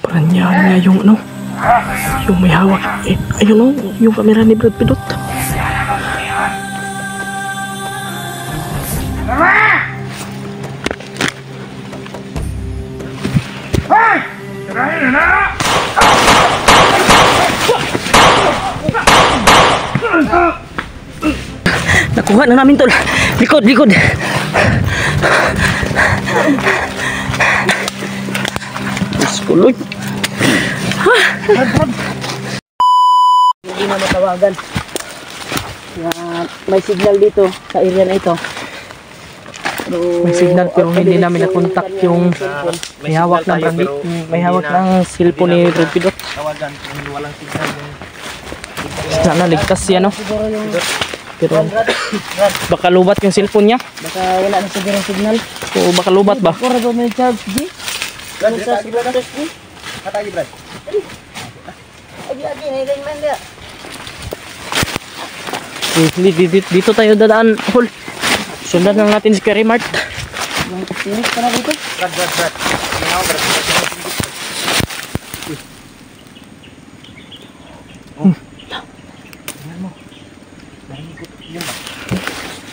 Parang yan nga yung ano, yung may hawak. Eh, ayun o, yung kamera ni Brad Pidot. Nakuha na namin tol. Likod, likod. Iskuloy. Hindi na matawagan. May signal dito sa area na ito. Pero, may signal pero hindi namin na-contact yung may hawak ng brandi. May hawak ng cellphone ni Brad Pidot. Tawagan kung walang signal yung sana ligtas siya no. Pero baka lubat yung cellphone niya. Baka wala na siguro signal. O baka lubat ba? Pura ba may charge di? Brad, Atagi Brad. Agi na man dia. Dito tayo dadaan, Hol. Sundan lang natin si Carry Mart. Sinis ka na dito? Brad. Minaw Brad.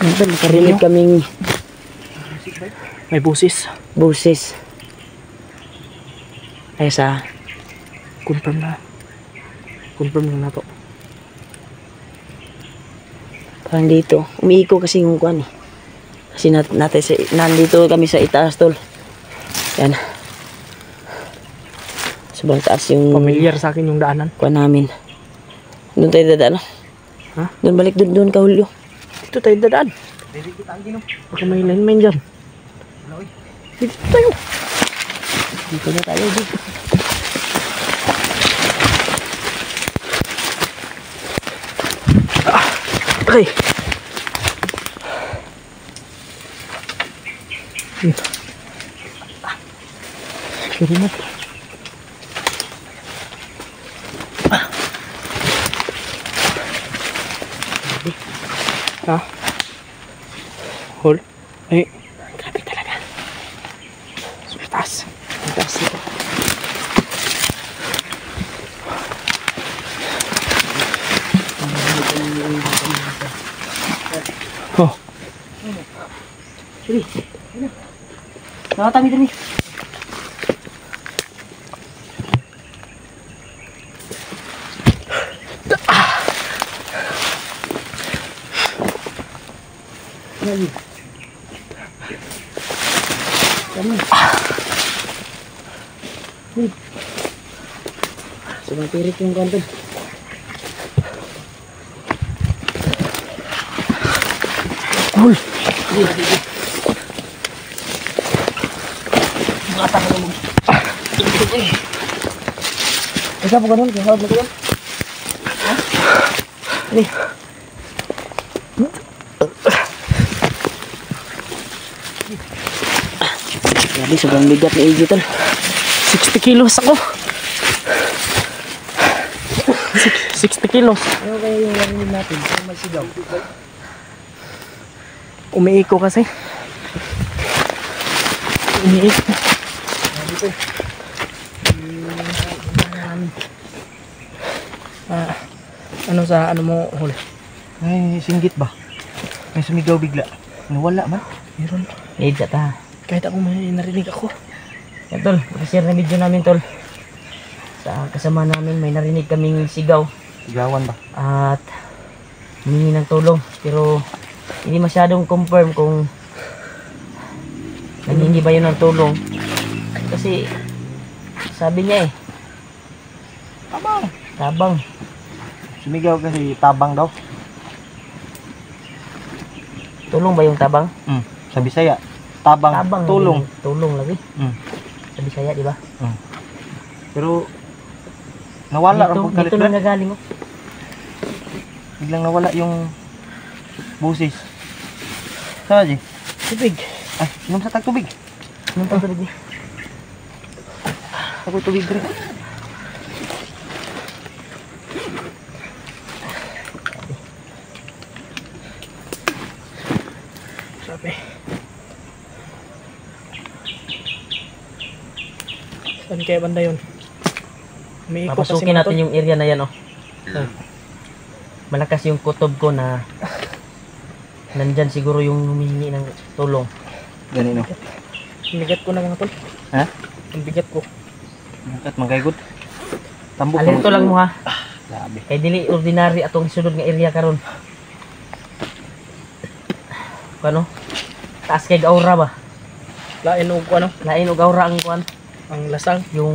Nakarinig kaming May busis. busis. Ay sa Confirm na to. parang dito. Umiiko kasi yung kuan eh. Kasi nandito kami sa itaas tol. Yan. Sobrang taas yung Familiar sa akin yung daanan. kuan namin. Doon tayo dadaan. Ha? Doon balik doon ka Julio. Dito tayo dadaan. Dili kita ang ginom. Baka may lineman dyan. Dito tayo. Dito na tayo dito. Okay. Carry Mart. Ha? Hol? Ay, grabe talaga. Sultas. Sultas ito. Oh. Sige. Nakatami din eh. Sobrang tirik yung kanton. Hol. Matang mo. Ikaw po ganun, kaya hawag mo ganun. Ini. Grabe, sobrang bigat ni AJ tol. 60 kilos ako. 60 kilos. Ano kaya yung narinig natin? Kung may sigaw. Umiiko kasi. Umiiko. Ano sa ano mo, Hol? Ay, singgit ba? May sumigaw bigla. Nawala man. Meron. Edja ta. Kahit ako may narinig ako. Yan tol, share na video namin tol. Sa kasama namin may narinig kaming sigaw. Sigawan ba? At humingi ng tulong. Pero hindi masyadong confirm kung hindi ba yun ng tulong. Kasi sabi niya eh, tabang. Sumigaw kasi tabang daw. Tulong ba yung tabang? Sa Bisaya, tabang, tulong. Tulong lagi. Mm. Sa Bisaya, di ba? Pero nawala Dito, ang pagkalit dito lang Brad. nagaling oh. Biglang nawala yung busis. Saan Ji? Tubig. Ay, inom sa tubig. Anong tawag eh? Ako tubig rin. Grabe. Saan kaya banda yun? Papasukin natin yung area na yan, oh. Malakas yung kutob ko na nandyan siguro yung humihingi ng tulong. Ganino. Bigat ko na mga tol. Ha? Ang bigat ko. Makat manggaygot. Tambok. Alerto lang mo ha. Grabe. Kay dili ordinary atong sunod nga area karon. Ano? Taas kay aura ba? Lain og ano? Lain og aura ang kuan. Ang lasang yung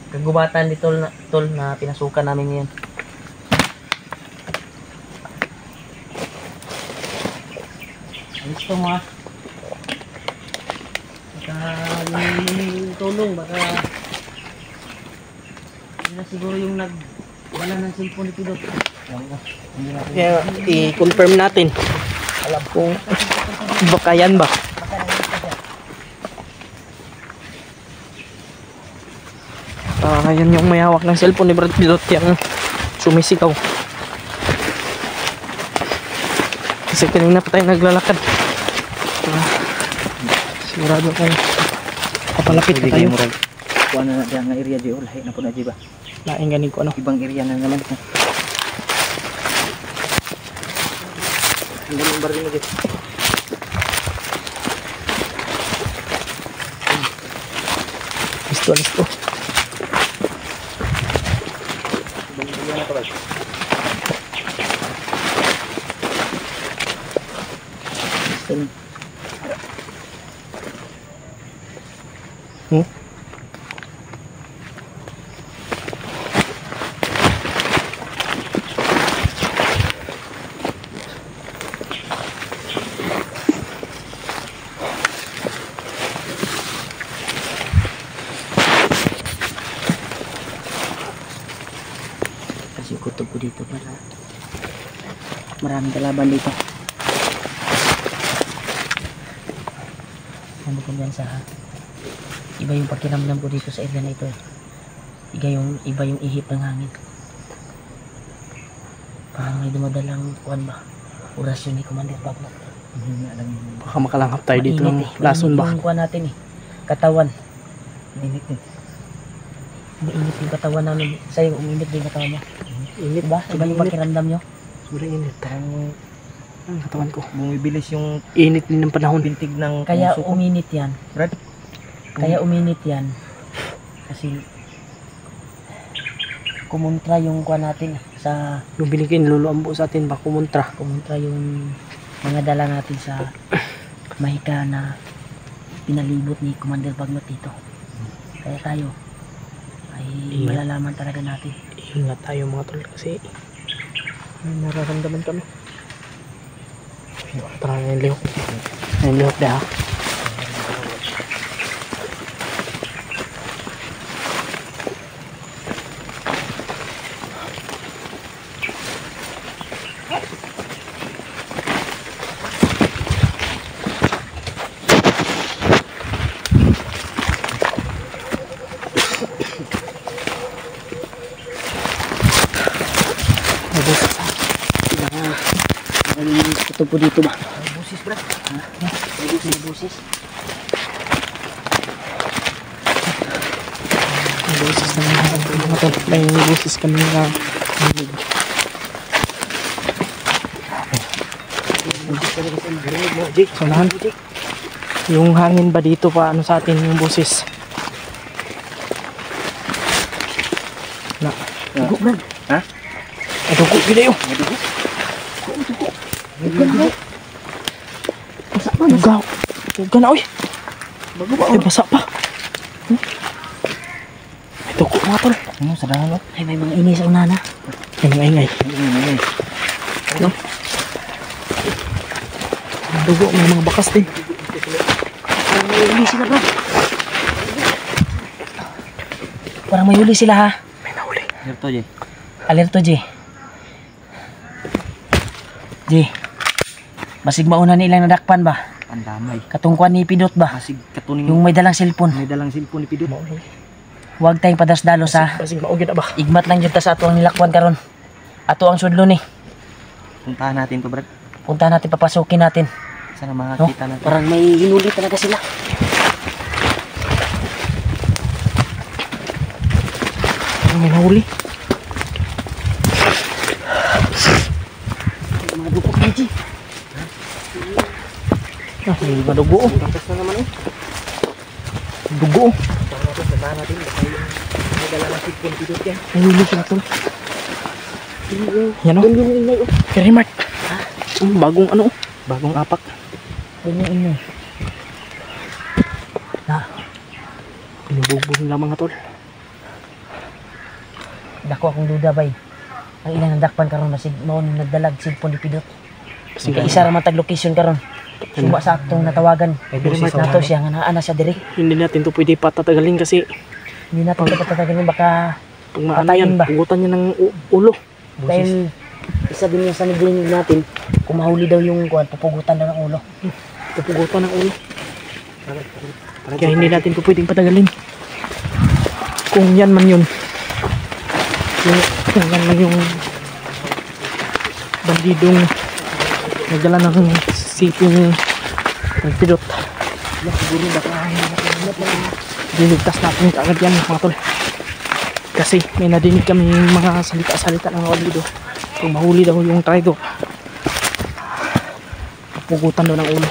kagubatan dito tol na pinasukan namin ngayon. Gusto mo ha? Baka yung tulong baka hindi na siguro yung wala ng cellphone ni Pidot. Kaya i-confirm natin. Alam kung baka yan ba? Ayan yung may hawak ng cellphone ni Brad Pidot yung sumisigaw. Kasi kanina pa tayo naglalakad. Sigurado kung papalapit na tayo. Kuha na natin ang area di lahi na po na di ba? Laing ganing ko ano. Ibang area na naman. Ang ganun baril mo dito. Listo. Ibang area na pala. Kasi kutob ko dito para maraming kalaban dito. Ano ko yan sa iba yung pakiramdam ko dito sa area na ito. Iba yung ihip ng hangin. Parang may dumadalang kuwan ba? Orasyon ni Commander Bagnot. Baka makalanghap tayo dito ng lason ba? Yung kuwan natin katawan. Init eh. Umiinit yung katawan namin. Sa'yo, umiinit din yung katawan niya. Init ba? Iba yung pakiramdam nyo? Sobrang init. Parang ang katawan ko. Bumibilis yung Init din ng panahon. bintig ng Kaya puso ko. uminit yan. Brad? Kaya uminit yan. Kasi kumontra yung kuwan natin sa Yung binigay niluluambo sa atin ba kumontra. kumontra yung mga dala natin sa mahika na pinalibot ni Commander Bagnot dito. Kaya tayo ay malalaman talaga natin. Ingat tayo mga tol kasi may nararamdaman kami. Tara na yung lihok. Yung lihok na ha. Ito po dito ba? Busis, Brad. May busis. May busis na mga tol. May busis kami na hilig. So nahan. Yung hangin ba dito pa ano sa atin yung busis? Na. Dugo, Brad. Ha? Dugo gila yun. Basa pa. Ugaw. Ugaw na oy. Ay basa pa. May dugo mga tol. Ano sa dahan mo? Ay, may mga inis sa unana. May mga ingay. No? Ang dugo, may mga bakas din. Parang may huli sila, Brad. Parang may huli sila, ha? May nahuli. Ito, Jay. Alerto, G. G. Basig mauna nilang nadakpan ba? Ang damay. Katungkuan ni Pidot ba? Masig katuning Yung may dalang cellphone. may dalang cellphone ni Pidot. Huwag tayong padas-dalos, ha? Basig maugid na ba? Igmat lang dyan ta sa ato ang nilakwan karon. Ato ang sudlo ni. Puntahan natin to, Brad. Punta natin, papasukin natin. Sana No? makakita natin. Parang may hinuli talaga sila. May nahuli. Mga dugo ka, G. Ah, may madugo. Tapos na naman Dugo. Samahan natin. Baka yung may dala ng sipon pidot yan. Nahuli sila tol. Yan o. Kaya Mark. Bagong ano. Bagong apak. Ganyan inyo. Pinubugbog nila mga tol. Dako akong duda bay. Ang ilang nadakpan karon masig noon nagdalag sipon dipidot. Kasi Kaya isa ra man tag location karon. Suba sa atong natawagan. Pero Mark nato siya nga naa na siya diri. hindi natin to pwede patatagalin kasi Hindi natin kapatagalan baka pag maano Patayin yan, ba? pugutan niya ng ulo. dahil isa din yung sa nagdinig natin kung mahuli daw yung kuwan pupugutan daw ng ulo. Pupugutan ng ulo. Kaya hindi natin to pwedeng patagalin. Kung yan man yun. Kung yan man yung bandidong nagdala ng siping nagpidot. Siguro baka Dinigtas natin agad yan mga tol. Kasi may nadinig kami mga salita-salita ng mga bandido. Kung mahuli daw yung traitor, pupugutan daw ng ulo.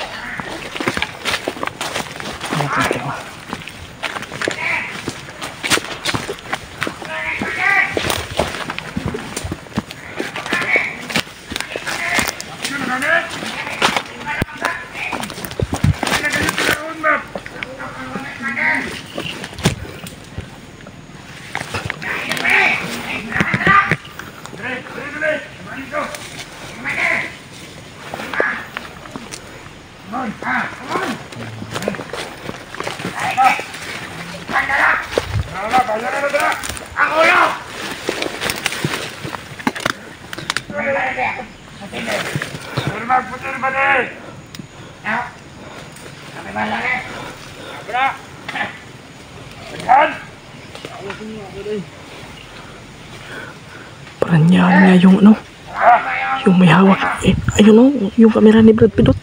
Parang niya yung ano, yung may hawak. Ayun o, yung kamera ni Brad Pidot.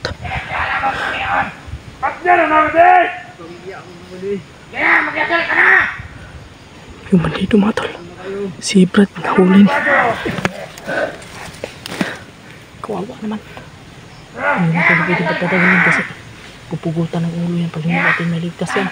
Yung bandido mga tol. Si Brad nahulin. Kawawa naman. Hindi natin pwede pagtatagalin kasi pupugutan ng ulo yan pag hindi natin maligtas yan.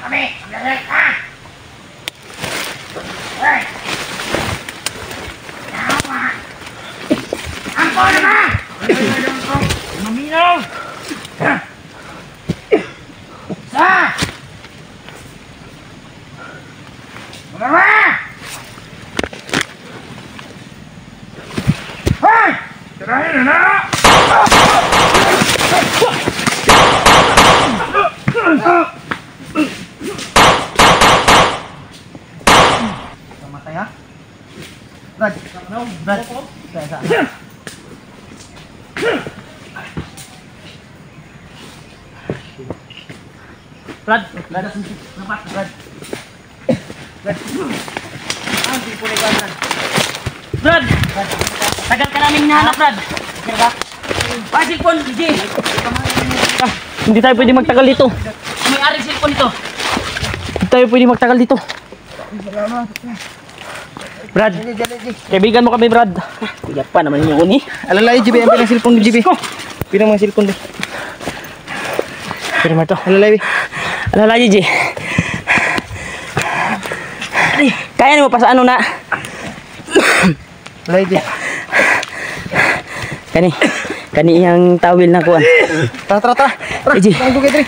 Matay ha? Brad. Brad. Brad. Brad. Napat. Brad. Brad. Ah, di po nagalan. Brad. Tagal ka namin hinahanap, Brad. Kira ka? Cellphone, DJ. Hindi tayo pwede magtagal dito. May ari cellphone ito. Hindi tayo pwede magtagal dito. Brad, kaibigan mo kami Brad. Kuya pa naman yung uni. Alalay GB, ang pinang cellphone ni GB. Pinang mga cellphone din. Pero mo ito, alalay. Alala, DJ. Kaya mo pa sa ano na? Alalay GB. Kani iyang tawil na kuan. Tara. DJ. Tanggo kay Dre.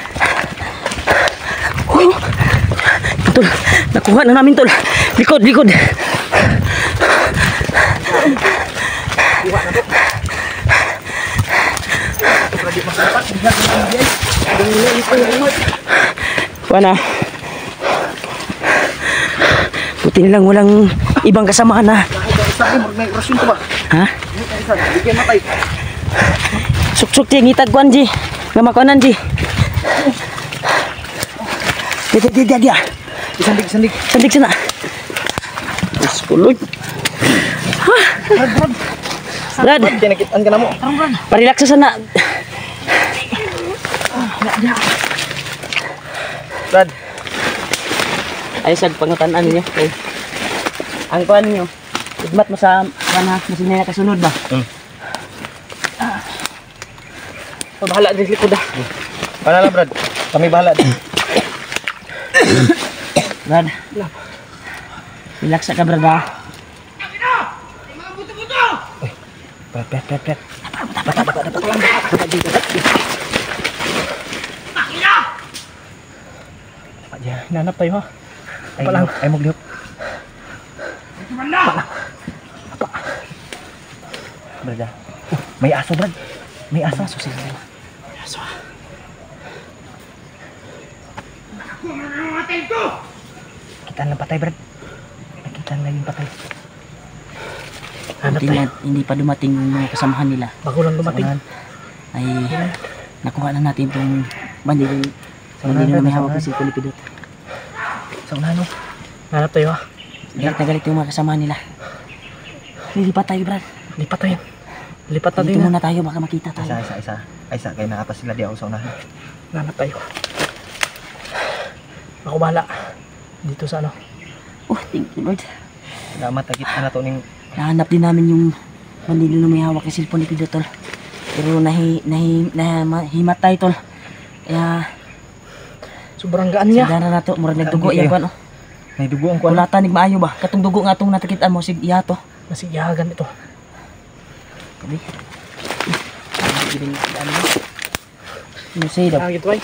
Tol, nakuha na namin tol. Likod. Wana. Buti nilang walang ibang kasama na. Sabi mo may orasyon to ba? Ha? Bigyan matay. Suksuk ti ngitag kuan ji. Ngamakonan ji. Dia. Sandig. Sandik sana. Iskulod. Brad, Kinakitaan ka na mo. parilaksa sana. Brad. Ay, sag pangutan-an ninyo. Okay. Ang kuan niyo. Igmat mo sa kuan ha, masin na kasunod ba? Bahala din likod ah. Para lang, Brad. Kami bahala din. Brad. Relax ka, Brad ha. Pret. Hinanap tayo ha. Ay mo glihok. Brad, may aso, Brad. May aso. Aso. Kita na patay, Brad. Nakita na yung patay. Hanap tayo. Hindi pa dumating yung mga kasamahan nila. Bago lang dumating. Ay nakuha na natin itong bandilo na may hawak si Kulipidot. Sa unahan, no? Hanap tayo ha. Galit na galit yung mga kasamahan nila. Lilipat tayo, Brad. Lipat tayo. Lipat na Dito din ha. muna tayo, baka makita tayo. Isa. Kaya naapas sila di ako sa unahan. Hanap tayo. Ako bahala. Dito sa ano. Oh, thank you, Lord. Salamat, nakita na to ning... Nahanap din namin yung bandilo na may hawak ng cellphone ni Pidot, tol. Pero nahimatay, tol. Kaya Sobrang gaan niya. sadara na to, murag nagdugo Gaan yan kayo. ko, ano. May dugo ang kuwan. Kulatan, maayo ba? Katong dugo nga itong natakitaan mo, sig iya to. Masiyagan ito. Sabi. Ano say daw? Ah, gitu ay.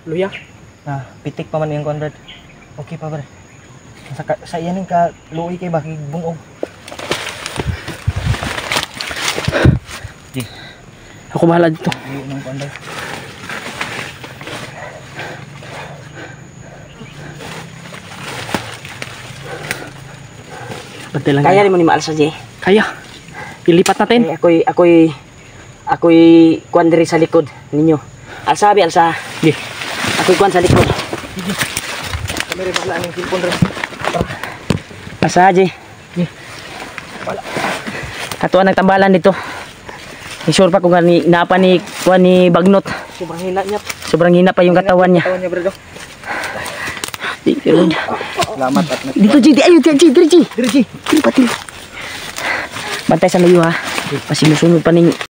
Luya. Pitik pa man yung kuwan, Brad. Okay pa, Brad. Sa iyan yung ka luoy kay bakig bunog. Ako bahala dito. Luoy ng kuwan, Brad. Bantay lang. Kaya rin mo ni Maalsa, Jay. Kaya. Ilipat natin. Ako'y kuwan diri sa likod ninyo. Alsa. Sige. Ako'y kuwan sa likod. Kami rin bahala ng cellphone, Brad. Alsa, Jay. Sige. Katuan nagtambalan dito. Sure pa kung napa ni kuwan ni Bagnot. Sobrang hina niya. Sobrang hina pa yung katawan niya. Katawan niya, Brad. Thank you, Lord. Salamat at Dito, Jay. Ayun, Jay. Diri pati. Bantay sa layo ha. Pasimusunod pa ning